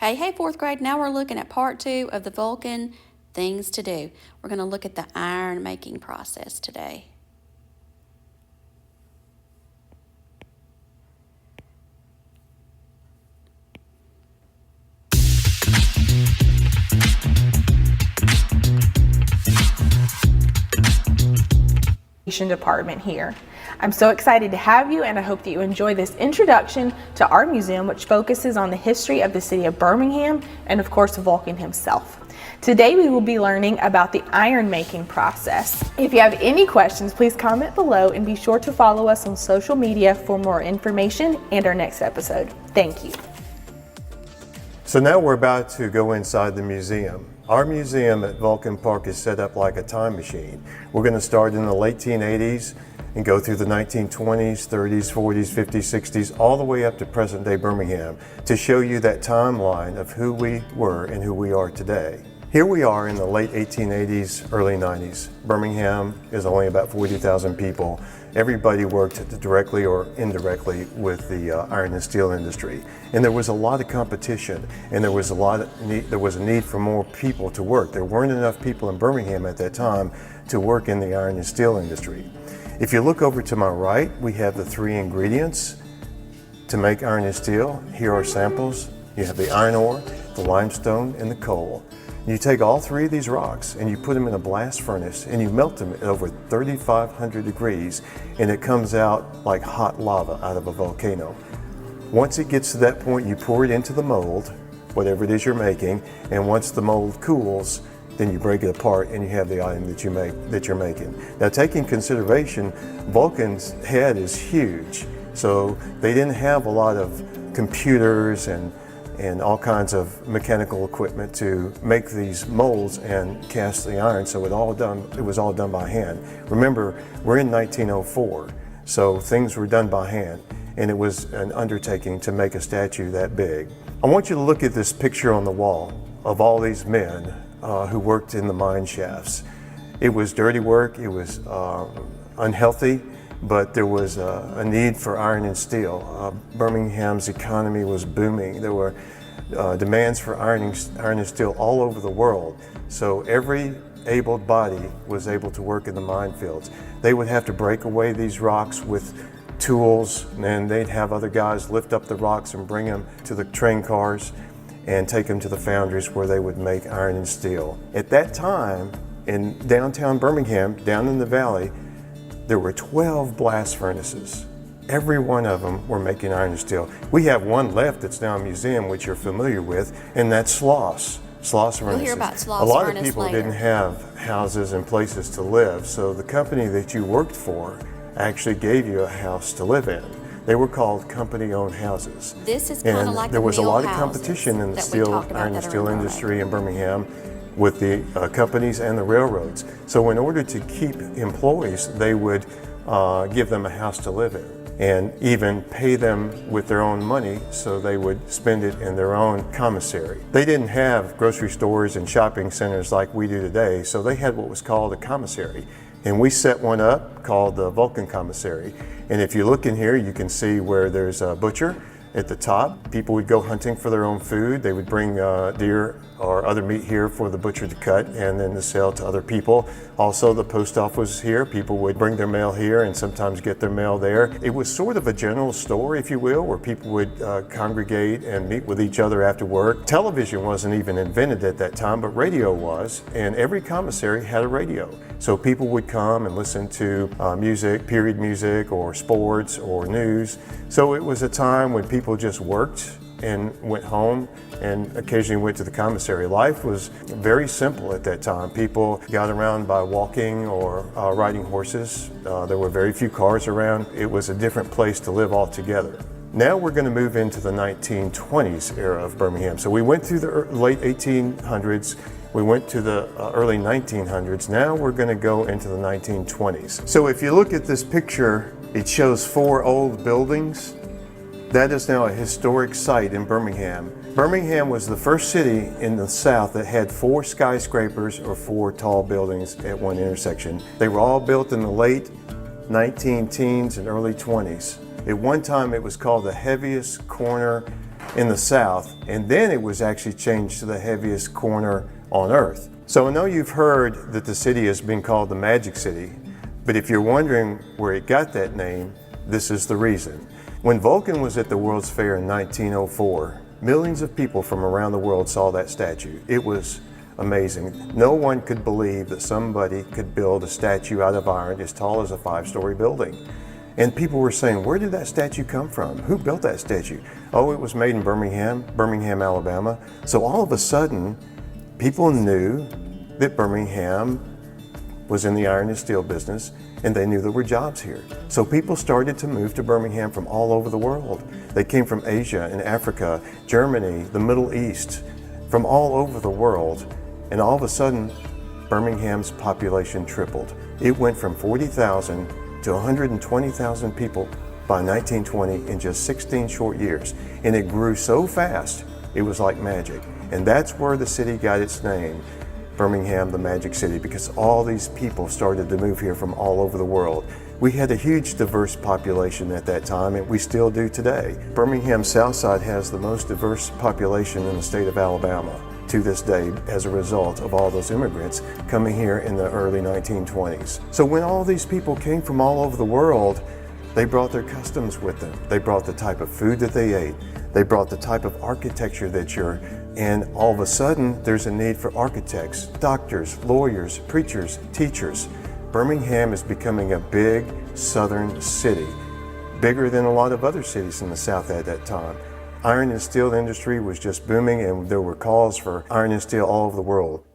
Hey, fourth grade, now we're looking at part 2 of the Vulcan things to do. We're going to look at the iron making process today. Department here. I'm so excited to have you, and I hope that you enjoy this introduction to our museum, which focuses on the history of the city of Birmingham and of course Vulcan himself. Today we will be learning about the iron making process. If you have any questions, please comment below and be sure to follow us on social media for more information and our next episode. Thank you. So now we're about to go inside the museum. Our museum at Vulcan Park is set up like a time machine. We're going to start in the late 1880s and go through the 1920s, 30s, 40s, 50s, 60s, all the way up to present day Birmingham to show you that timeline of who we were and who we are today. Here we are in the late 1880s, early 90s. Birmingham is only about 40,000 people. Everybody worked directly or indirectly with the iron and steel industry. And there was a lot of competition, and there was a need for more people to work. There weren't enough people in Birmingham at that time to work in the iron and steel industry. If you look over to my right, we have the 3 ingredients to make iron and steel. Here are samples. You have the iron ore, the limestone, and the coal. You take all 3 of these rocks and you put them in a blast furnace and you melt them at over 3,500 degrees, and it comes out like hot lava out of a volcano. Once it gets to that point, you pour it into the mold, whatever it is you're making, and once the mold cools, then you break it apart and you have the item that you're making. Now, take in consideration, Vulcan's head is huge, so they didn't have a lot of computers and all kinds of mechanical equipment to make these molds and cast the iron, so it was all done by hand. Remember, we're in 1904, so things were done by hand, and it was an undertaking to make a statue that big. I want you to look at this picture on the wall of all these men who worked in the mine shafts. It was dirty work, it was unhealthy, but there was a need for iron and steel. Birmingham's economy was booming. There were demands for iron and steel all over the world. So every able body was able to work in the mine fields. They would have to break away these rocks with tools, and they'd have other guys lift up the rocks and bring them to the train cars and take them to the foundries where they would make iron and steel. At that time, in downtown Birmingham, down in the valley, there were 12 blast furnaces. Every one of them were making iron and steel. We have one left that's now a museum, which you're familiar with, and that's Sloss furnaces. We'll hear about Sloss A lot furnace of people later. didn't have houses and places to live, so the company that you worked for actually gave you a house to live in. They were called company-owned houses. This is kind of like there the was a mill lot of houses competition in the that we talked about iron and that are steel in industry in Birmingham with the companies and the railroads. So in order to keep employees, they would give them a house to live in and even pay them with their own money, so they would spend it in their own commissary. They didn't have grocery stores and shopping centers like we do today, so they had what was called a commissary. And we set one up called the Vulcan Commissary. And if you look in here, you can see where there's a butcher at the top. People would go hunting for their own food. They would bring deer or other meat here for the butcher to cut and then to sell to other people. Also, the post office was here. People would bring their mail here and sometimes get their mail there. It was sort of a general store, if you will, where people would congregate and meet with each other after work. Television wasn't even invented at that time, but radio was, and every commissary had a radio. So people would come and listen to music, period music, or sports, or news. So it was a time when people just worked and went home and occasionally went to the commissary. Life was very simple at that time. People got around by walking or riding horses. There were very few cars around. It was a different place to live altogether. Now we're going to move into the 1920s era of Birmingham. So we went through the late 1800s, we went to the early 1900s. Now we're going to go into the 1920s. So if you look at this picture, it shows 4 old buildings. That is now a historic site in Birmingham. Birmingham was the first city in the South that had 4 skyscrapers or 4 tall buildings at one intersection. They were all built in the late 19 teens and early 20s. At one time, it was called the heaviest corner in the south, and then it was actually changed to the heaviest corner on earth. So I know you've heard that the city has been called the Magic City, but if you're wondering where it got that name, this is the reason. When Vulcan was at the World's Fair in 1904, millions of people from around the world saw that statue. It was amazing. No one could believe that somebody could build a statue out of iron as tall as a 5-story building. And people were saying, where did that statue come from? Who built that statue? Oh, it was made in Birmingham, Alabama. So all of a sudden, people knew that Birmingham was in the iron and steel business, and they knew there were jobs here. So people started to move to Birmingham from all over the world. They came from Asia and Africa, Germany, the Middle East, from all over the world. And all of a sudden, Birmingham's population tripled. It went from 40,000 to 120,000 people by 1920 in just 16 short years. And it grew so fast, it was like magic. And that's where the city got its name, Birmingham, the Magic City, because all these people started to move here from all over the world. We had a huge diverse population at that time, and we still do today. Birmingham's South Side has the most diverse population in the state of Alabama to this day as a result of all those immigrants coming here in the early 1920s. So when all these people came from all over the world, they brought their customs with them. They brought the type of food that they ate. They brought the type of architecture that and all of a sudden there's a need for architects, doctors, lawyers, preachers, teachers. Birmingham is becoming a big southern city, bigger than a lot of other cities in the South at that time. Iron and steel industry was just booming, and there were calls for iron and steel all over the world.